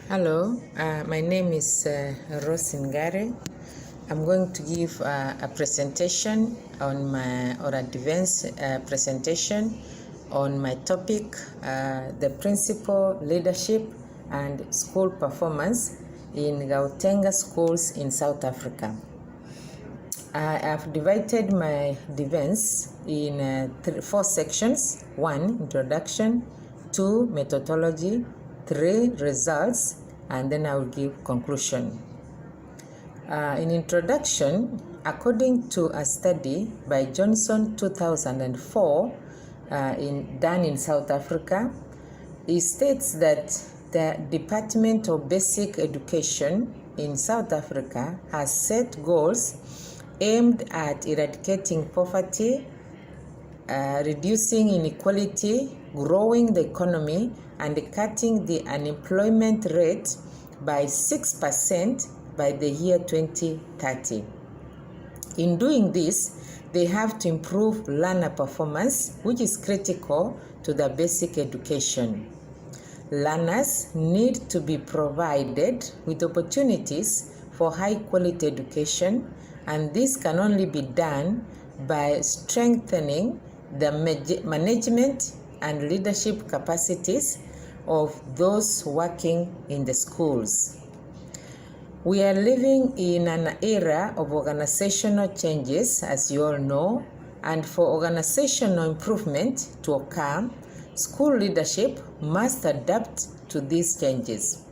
Hello, my name is Rose Ngare. I'm going to give a presentation on advanced presentation on my topic, the principal leadership and school performance in Gauteng schools in South Africa. I have divided my defense in 4 sections: 1, introduction; 2, methodology; 3, results, and then I will give conclusion. In introduction, according to a study by Johnson 2004 done in South Africa, it states that the Department of Basic Education in South Africa has set goals aimed at eradicating poverty, reducing inequality, growing the economy, and cutting the unemployment rate by 6% by the year 2030. In doing this, they have to improve learner performance, which is critical to the basic education. Learners need to be provided with opportunities for high-quality education, and this can only be done by strengthening the management and leadership capacities of those working in the schools. We are living in an era of organizational changes, as you all know, and for organizational improvement to occur, school leadership must adapt to these changes.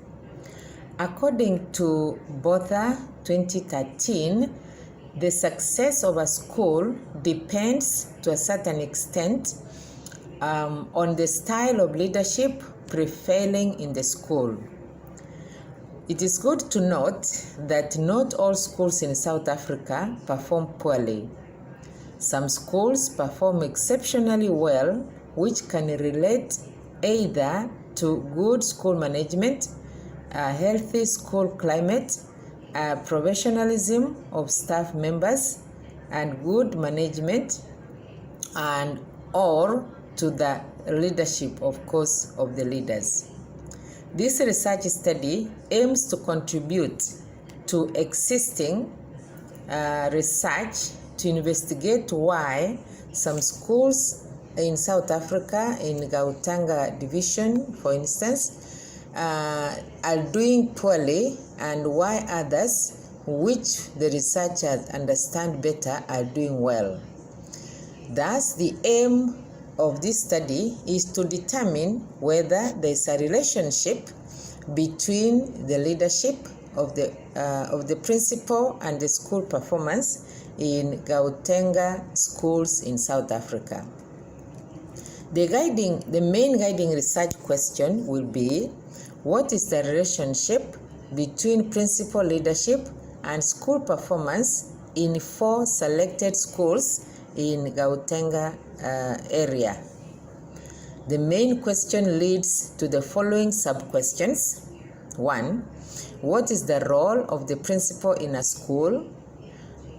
According to Botha 2013, the success of a school depends to a certain extent on the style of leadership prevailing in the school. It is good to note that not all schools in South Africa perform poorly. Some schools perform exceptionally well, which can relate either to good school management, a healthy school climate, professionalism of staff members, and good management, and or to the leadership, of course, of the leaders. This research study aims to contribute to existing research to investigate why some schools in South Africa, in Gauteng division, for instance, are doing poorly, and why others, which the researchers understand better, are doing well. Thus, the aim of this study is to determine whether there is a relationship between the leadership of the principal and the school performance in Gauteng schools in South Africa. The main guiding research question will be: what is the relationship between principal leadership and school performance in 4 selected schools in Gauteng area? The main question leads to the following sub-questions. 1. What is the role of the principal in a school?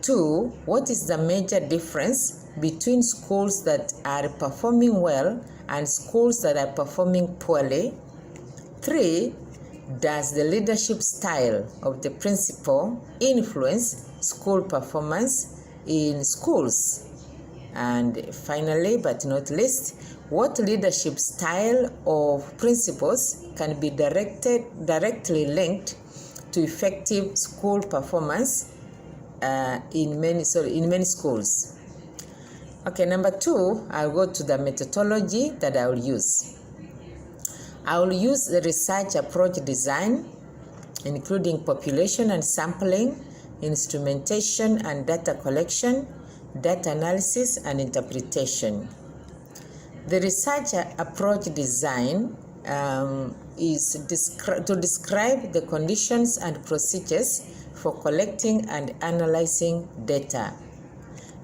2. What is the major difference between schools that are performing well and schools that are performing poorly? 3. Does the leadership style of the principal influence school performance in schools? And finally, but not least, what leadership style of principals can be directly linked to effective school performance in many schools? Okay, number 2, I'll go to the methodology that I will use. I will use the research approach design, including population and sampling, instrumentation and data collection, data analysis, and interpretation. The research approach design is to describe the conditions and procedures for collecting and analyzing data.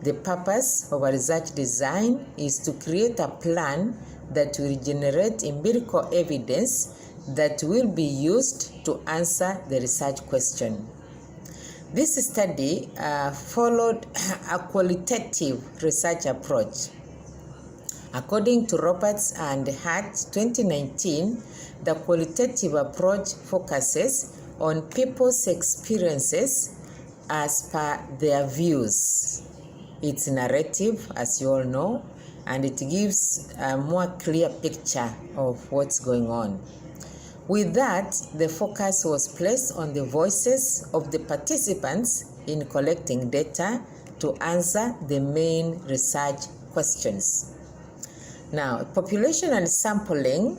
The purpose of a research design is to create a plan that will generate empirical evidence that will be used to answer the research question. This study followed a qualitative research approach. According to Roberts and Hart 2019, the qualitative approach focuses on people's experiences as per their views. It's narrative, as you all know, and it gives a more clear picture of what's going on. With that, the focus was placed on the voices of the participants in collecting data to answer the main research questions. Now, population and sampling,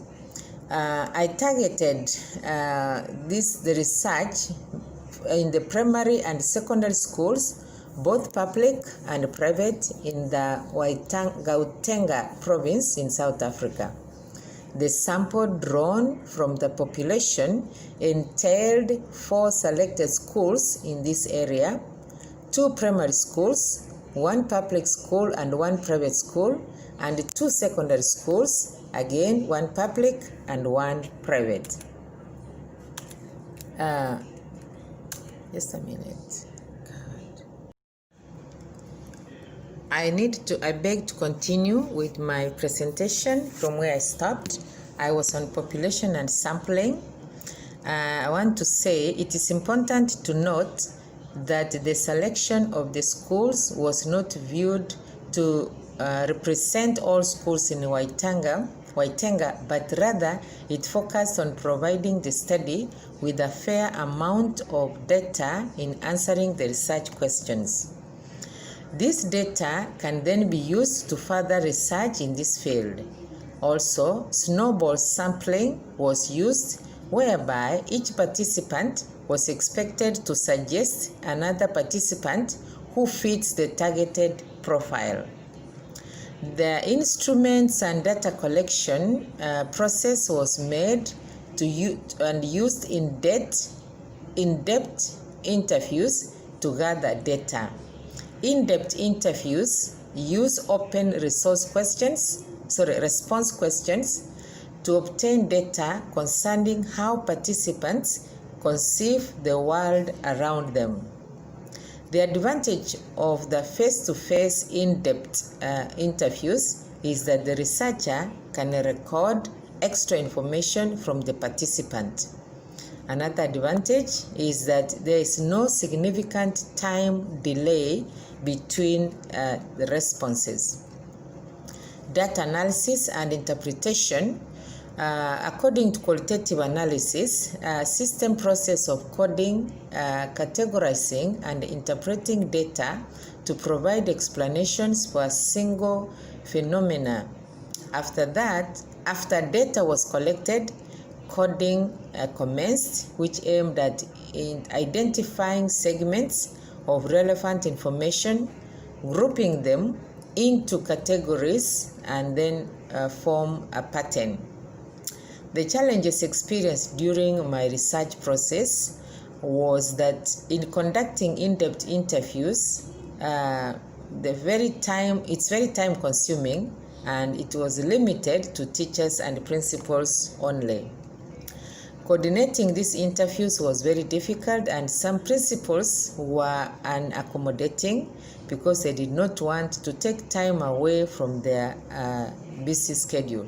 I targeted the research in the primary and secondary schools, both public and private, in the Gauteng province in South Africa. The sample drawn from the population entailed 4 selected schools in this area, 2 primary schools, 1 public school and 1 private school, and 2 secondary schools, again 1 public and 1 private. Just a minute. I beg to continue with my presentation from where I stopped. I was on population and sampling. I want to say it is important to note that the selection of the schools was not viewed to represent all schools in Gauteng, but rather it focused on providing the study with a fair amount of data in answering the research questions. This data can then be used to further research in this field. Also, snowball sampling was used, whereby each participant was expected to suggest another participant who fits the targeted profile. The instruments and data collection process was made and used in-depth interviews to gather data. In-depth interviews use open response questions to obtain data concerning how participants conceive the world around them. The advantage of the face-to-face in-depth interviews is that the researcher can record extra information from the participant. Another advantage is that there is no significant time delay between the responses. Data analysis and interpretation. According to qualitative analysis, system process of coding, categorizing, and interpreting data to provide explanations for a single phenomena. After data was collected, coding commenced, which aimed at identifying segments of relevant information, grouping them into categories, and then form a pattern. The challenges experienced during my research process was that in conducting in-depth interviews, it's very time consuming, and it was limited to teachers and principals only. Coordinating these interviews was very difficult, and some principals were unaccommodating because they did not want to take time away from their busy schedule.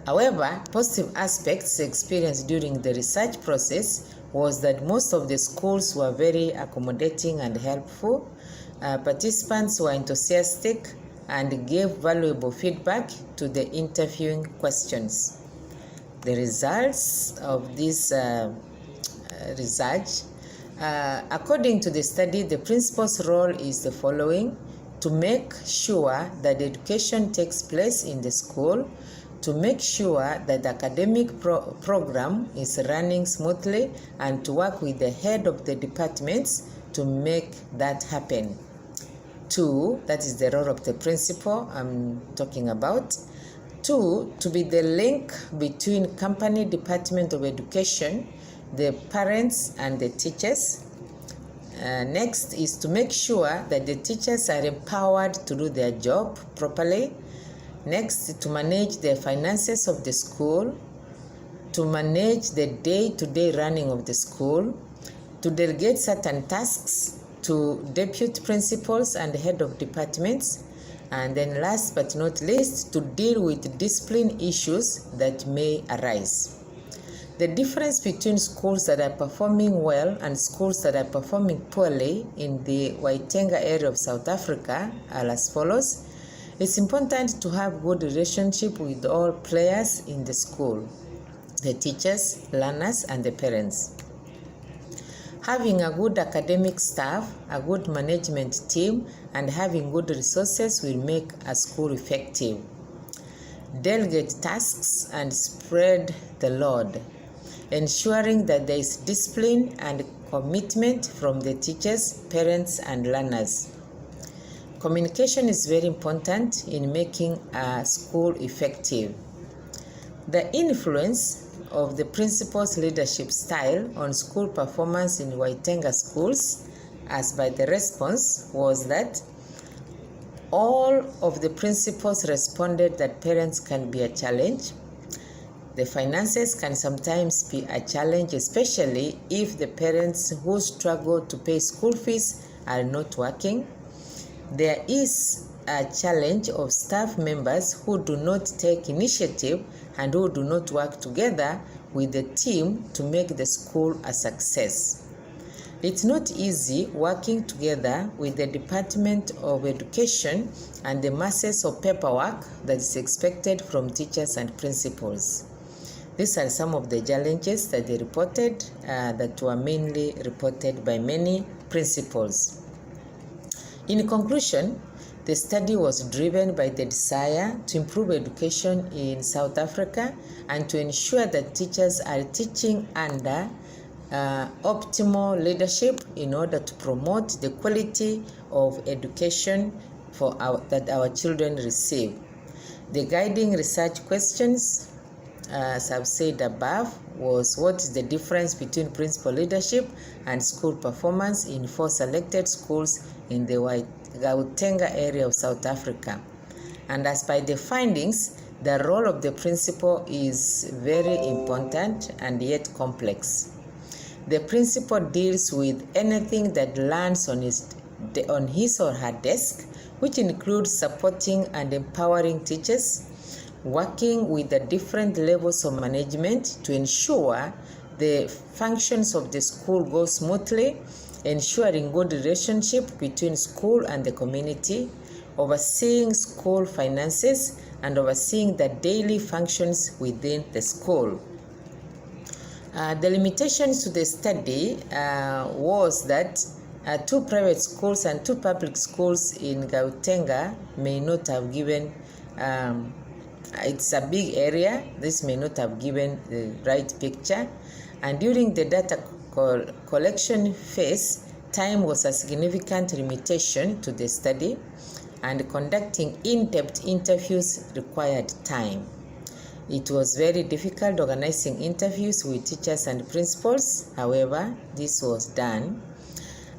However, positive aspects experienced during the research process was that most of the schools were very accommodating and helpful. Participants were enthusiastic and gave valuable feedback to the interviewing questions. The results of this research, according to the study, the principal's role is the following: to make sure that education takes place in the school, to make sure that the academic program is running smoothly, and to work with the head of the departments to make that happen. 2, that is the role of the principal I'm talking about. 2, to be the link between company department of education, the parents, and the teachers. Next is to make sure that the teachers are empowered to do their job properly. Next, to manage the finances of the school, to manage the day-to-day running of the school, to delegate certain tasks to deputy principals and head of departments, And then last but not least, to deal with discipline issues that may arise. The difference between schools that are performing well and schools that are performing poorly in the Gauteng area of South Africa are as follows. It's important to have good relationship with all players in the school, the teachers, learners, and the parents. Having a good academic staff, a good management team, and having good resources will make a school effective. Delegate tasks and spread the load, ensuring that there is discipline and commitment from the teachers, parents, and learners. Communication is very important in making a school effective. The influence of the principal's leadership style on school performance in Gauteng schools, as by the response, was that all of the principals responded that parents can be a challenge. The finances can sometimes be a challenge, especially if the parents who struggle to pay school fees are not working. There is a challenge of staff members who do not take initiative and who do not work together with the team to make the school a success. It's not easy working together with the Department of Education and the masses of paperwork that is expected from teachers and principals. These are some of the challenges that they reported that were mainly reported by many principals. In conclusion, the study was driven by the desire to improve education in South Africa and to ensure that teachers are teaching under optimal leadership in order to promote the quality of education that our children receive. The guiding research questions, as I've said above, was what is the difference between principal leadership and school performance in 4 selected schools in the Gauteng area of South Africa. And as by the findings, the role of the principal is very important and yet complex. The principal deals with anything that lands on his or her desk, which includes supporting and empowering teachers, working with the different levels of management to ensure the functions of the school go smoothly, ensuring good relationship between school and the community, overseeing school finances, and overseeing the daily functions within the school. The limitations to the study was that 2 private schools and 2 public schools in Gauteng may not have given it's a big area. This may not have given the right picture. And during the data collection phase, time was a significant limitation to the study, and conducting in-depth interviews required time. It was very difficult organizing interviews with teachers and principals. However, this was done.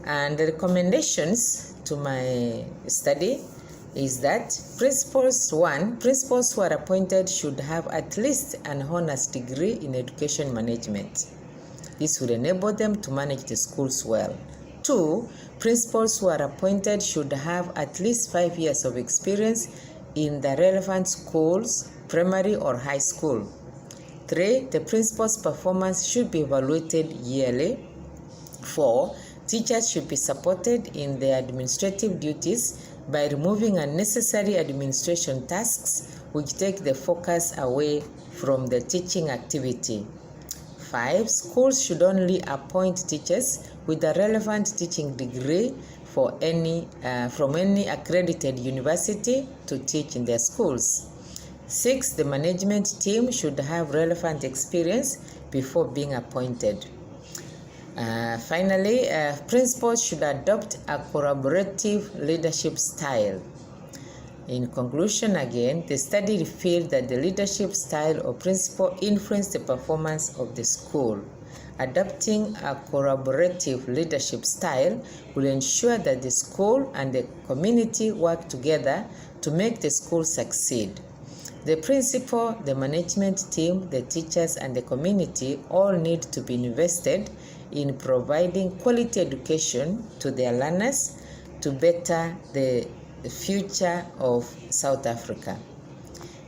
And the recommendations to my study is that principals who are appointed should have at least an honors degree in education management. This will enable them to manage the schools well. 2, principals who are appointed should have at least 5 years of experience in the relevant schools, primary or high school. 3, the principal's performance should be evaluated yearly. 4, teachers should be supported in their administrative duties by removing unnecessary administration tasks which take the focus away from the teaching activity. 5, schools should only appoint teachers with a relevant teaching degree from any accredited university to teach in their schools. 6, the management team should have relevant experience before being appointed. Finally, principals should adopt a collaborative leadership style. In conclusion, again, the study revealed that the leadership style of principal influenced the performance of the school. Adopting a collaborative leadership style will ensure that the school and the community work together to make the school succeed. The principal, the management team, the teachers, and the community all need to be invested in providing quality education to their learners to better the the future of South Africa.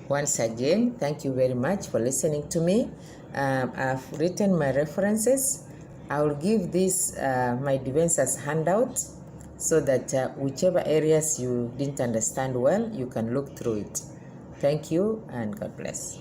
Once again, thank you very much for listening to me. I've written my references. I will give this my defense as handout so that whichever areas you didn't understand well, you can look through it. Thank you and God bless.